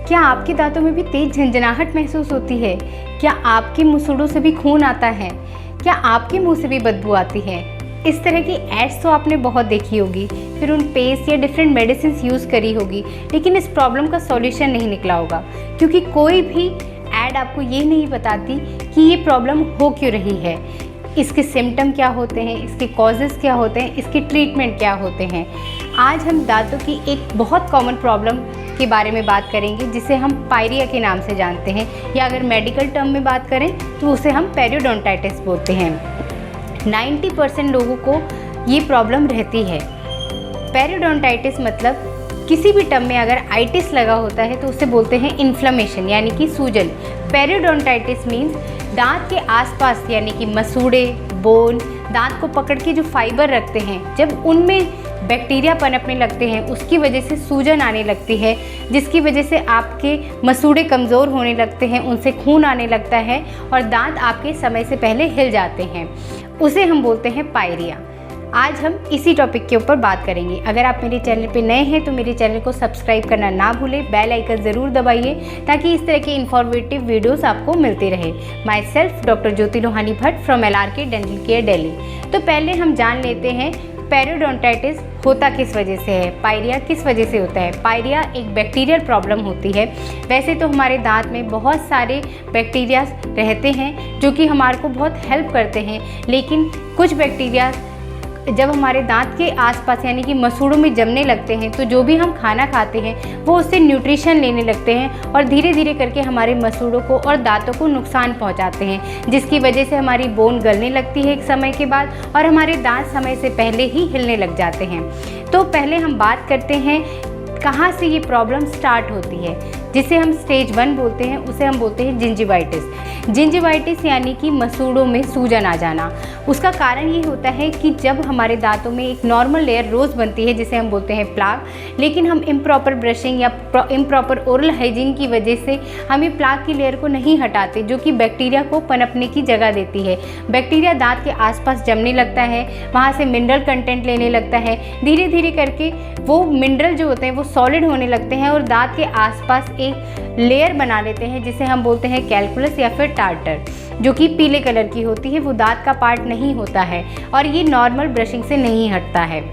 क्या आपके दांतों में भी तेज झंझनाहट महसूस होती है? क्या आपके मुंहसूड़ों से भी खून आता है? क्या आपके मुंह से भी बदबू आती है? इस तरह की एड्स तो आपने बहुत देखी होगी, फिर उन पेस्ट या डिफरेंट मेडिसिन यूज़ करी होगी, लेकिन इस प्रॉब्लम का सॉल्यूशन नहीं निकला होगा, क्योंकि कोई भी एड आपको ये नहीं बताती कि ये प्रॉब्लम हो क्यों रही है, इसके सिम्टम क्या होते हैं, इसके कॉजेज़ क्या होते हैं, इसके ट्रीटमेंट क्या होते हैं। आज हम दांतों की एक बहुत कॉमन प्रॉब्लम के बारे में बात करेंगे, जिसे हम पायरिया के नाम से जानते हैं, या अगर मेडिकल टर्म में बात करें तो उसे हम पेरियोडोंटाइटिस बोलते हैं। 90% लोगों को ये प्रॉब्लम रहती है। पेरियोडोंटाइटिस मतलब किसी भी टर्म में अगर आइटिस लगा होता है तो उसे बोलते हैं इन्फ्लेमेशन, यानी कि सूजन। पेरियोडोंटाइटिस मीन्स दांत के आसपास, यानी कि मसूड़े, बोन, दांत को पकड़ के जो फाइबर रखते हैं, जब उनमें बैक्टीरिया पनपने लगते हैं, उसकी वजह से सूजन आने लगती है, जिसकी वजह से आपके मसूड़े कमज़ोर होने लगते हैं, उनसे खून आने लगता है और दांत आपके समय से पहले हिल जाते हैं। उसे हम बोलते हैं पायरिया। आज हम इसी टॉपिक के ऊपर बात करेंगे। अगर आप मेरे चैनल पे नए हैं तो मेरे चैनल को सब्सक्राइब करना ना भूलें, बेल आइकन ज़रूर दबाइए ताकि इस तरह के इन्फॉर्मेटिव वीडियोस आपको मिलते रहे। My self doctor Jyoti Lohani Bhatt from LRK dental care Delhi. तो पहले हम जान लेते हैं पेरियोडोंटाइटिस होता किस वजह से है, पायरिया किस वजह से होता है। पायरिया एक बैक्टीरियल प्रॉब्लम होती है। वैसे तो हमारे दांत में बहुत सारे बैक्टीरिया रहते हैं जो कि हमारे को बहुत हेल्प करते हैं, लेकिन कुछ बैक्टीरिया जब हमारे दांत के आसपास यानी कि मसूड़ों में जमने लगते हैं तो जो भी हम खाना खाते हैं वो उससे न्यूट्रिशन लेने लगते हैं और धीरे धीरे करके हमारे मसूड़ों को और दांतों को नुकसान पहुंचाते हैं, जिसकी वजह से हमारी बोन गलने लगती है एक समय के बाद और हमारे दांत समय से पहले ही हिलने लग जाते हैं। तो पहले हम बात करते हैं कहाँ से ये प्रॉब्लम स्टार्ट होती है, जिसे हम स्टेज 1 बोलते हैं, उसे हम बोलते हैं जिंजिवाइटिस। जिंजिवाइटिस यानी कि मसूड़ों में सूजन आ जाना। उसका कारण ये होता है कि जब हमारे दांतों में एक नॉर्मल लेयर रोज़ बनती है जिसे हम बोलते हैं प्लाक, लेकिन हम इम्प्रॉपर ब्रशिंग या इम्प्रॉपर ओरल हाइजीन की वजह से हम ये प्लाक की लेयर को नहीं हटाते, जो कि बैक्टीरिया को पनपने की जगह देती है। बैक्टीरिया दांत के आसपास जमने लगता है, वहाँ से मिनरल कंटेंट लेने लगता है, धीरे धीरे करके वो मिनरल जो होते हैं वो सॉलिड होने लगते हैं और दांत के आसपास एक लेयर बना लेते हैं जिसे हम बोलते हैं कैलकुलस या फिर टार्टर, जो कि पीले कलर की होती है। वो दांत का पार्ट नहीं होता है और ये नॉर्मल ब्रशिंग से नहीं हटता है।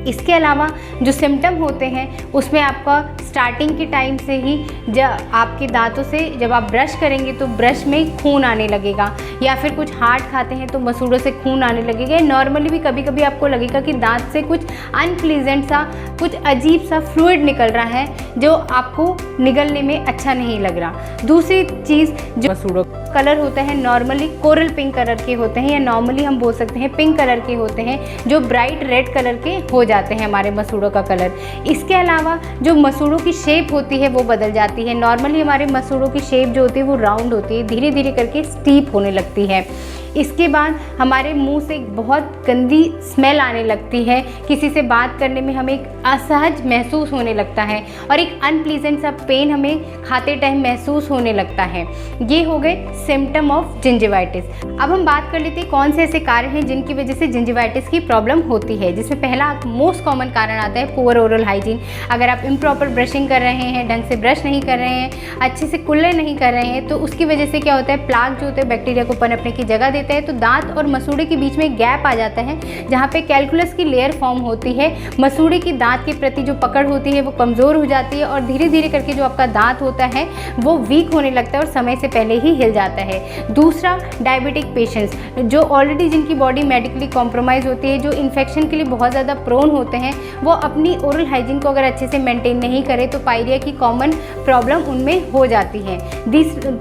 इसके अलावा जो सिम्टम होते हैं उसमें आपका स्टार्टिंग के टाइम से ही जब आपके दांतों से जब आप ब्रश करेंगे तो ब्रश में खून आने लगेगा, या फिर कुछ हार्ड खाते हैं तो मसूड़ों से खून आने लगेगा। नॉर्मली भी कभी कभी आपको लगेगा कि दांत से कुछ अनप्लीजेंट सा, कुछ अजीब सा फ्लूइड निकल रहा है जो आपको निगलने में अच्छा नहीं लग रहा। दूसरी चीज़, जो मसूड़ों कलर होता है नॉर्मली कोरल पिंक कलर के होते हैं, या नॉर्मली हम बोल सकते हैं पिंक कलर के होते हैं, जो ब्राइट रेड कलर के हो जाते हैं हमारे मसूड़ों का कलर। इसके अलावा जो मसूड़ों की शेप होती है वो बदल जाती है। नॉर्मली हमारे मसूड़ों की शेप जो होती है वो राउंड होती है, धीरे धीरे करके स्टीप होने लगती है। इसके बाद हमारे मुंह से एक बहुत गंदी स्मेल आने लगती है, किसी से बात करने में हमें एक असहज महसूस होने लगता है और एक अनप्लीजेंट सा पेन हमें खाते टाइम महसूस होने लगता है। ये हो गए सिम्टम ऑफ जिंजिवाइटिस। अब हम बात कर लेते हैं कौन से ऐसे कारण हैं जिनकी वजह से जिंजिवाइटिस की प्रॉब्लम होती है, जिसमें पहला मोस्ट कॉमन कारण आता है पुअर ओरल हाइजीन। अगर आप इम्प्रॉपर ब्रशिंग कर रहे हैं, ढंग से ब्रश नहीं कर रहे हैं, अच्छे से कुल्ले नहीं कर रहे हैं, तो उसकी वजह से क्या होता है, प्लाक जो होते हैं बैक्टीरिया को पनपने की जगह देते हैं, तो दांत और मसूड़े के बीच में गैप आ जाता है जहाँ पे कैलकुलस की लेयर फॉर्म होती है। मसूड़े की दांत के प्रति जो पकड़ होती है वो कमज़ोर हो जाती है और धीरे धीरे करके जो आपका दांत होता है वो वीक होने लगता है और समय से पहले ही हिल जाता है। दूसरा, डायबिटिक पेशेंट्स जो ऑलरेडी जिनकी बॉडी मेडिकली कॉम्प्रोमाइज़ होती है, जो इन्फेक्शन के लिए बहुत ज़्यादा प्रोन होते हैं, वो अपनी ओरल हाइजीन को अगर अच्छे से मेंटेन नहीं करें तो पायरिया की कॉमन प्रॉब्लम उनमें हो जाती है।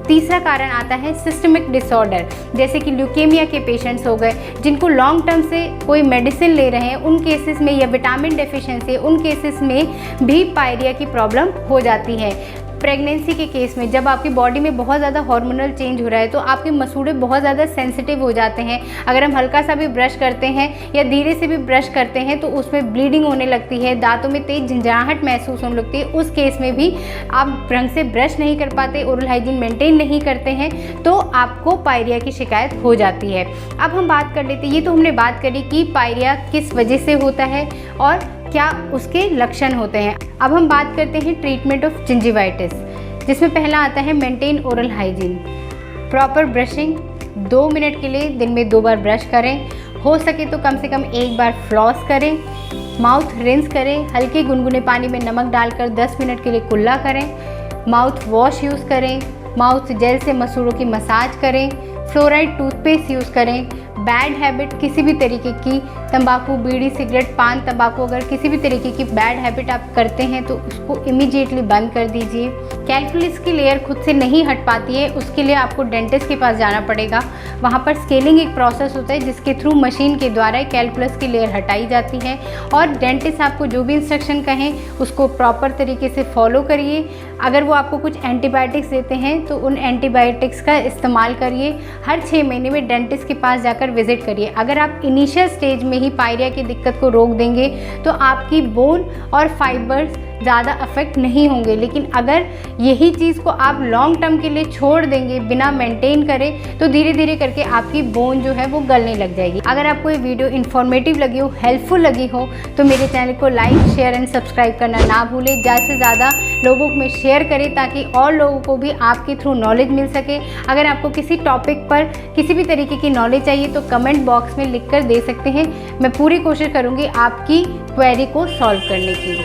तीसरा कारण आता है सिस्टमिक डिसऑर्डर, जैसे कि ल्यूकेमिया के पेशेंट्स हो गए, जिनको लॉन्ग टर्म से कोई मेडिसिन ले रहे हैं, उन केसेस में, या विटामिन डेफिशिएंसी, उन केसेस में भी पायरिया की प्रॉब्लम हो जाती है। प्रेगनेंसी के केस में जब आपकी बॉडी में बहुत ज़्यादा हार्मोनल चेंज हो रहा है तो आपके मसूड़े बहुत ज़्यादा सेंसिटिव हो जाते हैं। अगर हम हल्का सा भी ब्रश करते हैं या धीरे से भी ब्रश करते हैं तो उसमें ब्लीडिंग होने लगती है, दांतों में तेज झंझनाहट महसूस होने लगती है। उस केस में भी आप ढंग से ब्रश नहीं कर पाते, ओरल हाइजीन मेंटेन नहीं करते हैं, तो आपको पायरिया की शिकायत हो जाती है। अब हम बात कर लेते हैं, ये तो हमने बात करी कि पायरिया किस वजह से होता है और क्या उसके लक्षण होते हैं। अब हम बात करते हैं ट्रीटमेंट ऑफ जिंजिवाइटिस, जिसमें पहला आता है maintain oral hygiene. Proper brushing, 2 minute के लिए दिन में 2 बार ब्रश करें, हो सके तो कम से कम 1 बार फ्लॉस करें। माउथ रिंस करें, हल्के गुनगुने पानी में नमक डालकर 10 मिनट के लिए कुल्ला करें। माउथ वॉश यूज़ करें, माउथ जेल से मसूड़ों की मसाज करें, फ्लोराइड टूथपेस्ट यूज़ करें। बैड हैबिट, किसी भी तरीके की तंबाकू, बीड़ी, सिगरेट, पान, तंबाकू, अगर किसी भी तरीके की बैड हैबिट आप करते हैं तो उसको इमीडिएटली बंद कर दीजिए। कैल्कुलस की लेयर खुद से नहीं हट पाती है, उसके लिए आपको डेंटिस्ट के पास जाना पड़ेगा। वहाँ पर स्केलिंग एक प्रोसेस होता है जिसके थ्रू मशीन के द्वारा कैल्कुलस की लेयर हटाई जाती है, और डेंटिस्ट आपको जो भी इंस्ट्रक्शन कहें उसको प्रॉपर तरीके से फॉलो करिए। अगर वो आपको कुछ एंटीबायोटिक्स देते हैं तो उन एंटीबायोटिक्स का इस्तेमाल करिए। हर 6 महीने में डेंटिस्ट के पास जाकर विजिट करिए। अगर आप इनिशियल स्टेज में ही पायरिया की दिक्कत को रोक देंगे तो आपकी बोन और फाइबर्स ज़्यादा अफेक्ट नहीं होंगे, लेकिन अगर यही चीज़ को आप लॉन्ग टर्म के लिए छोड़ देंगे बिना मेंटेन करें तो धीरे धीरे करके आपकी बोन जो है वो गलने लग जाएगी। अगर आपको ये वीडियो इन्फॉर्मेटिव लगी हो, हेल्पफुल लगी हो, तो मेरे चैनल को लाइक, शेयर एंड सब्सक्राइब करना ना भूलें। ज़्यादा से ज़्यादा लोगों में शेयर करें ताकि और लोगों को भी आपके थ्रू नॉलेज मिल सके। अगर आपको किसी टॉपिक पर किसी भी तरीके की नॉलेज चाहिए तो कमेंट बॉक्स में लिख कर दे सकते हैं। मैं पूरी कोशिश करूँगी आपकी क्वेरी को सॉल्व करने की।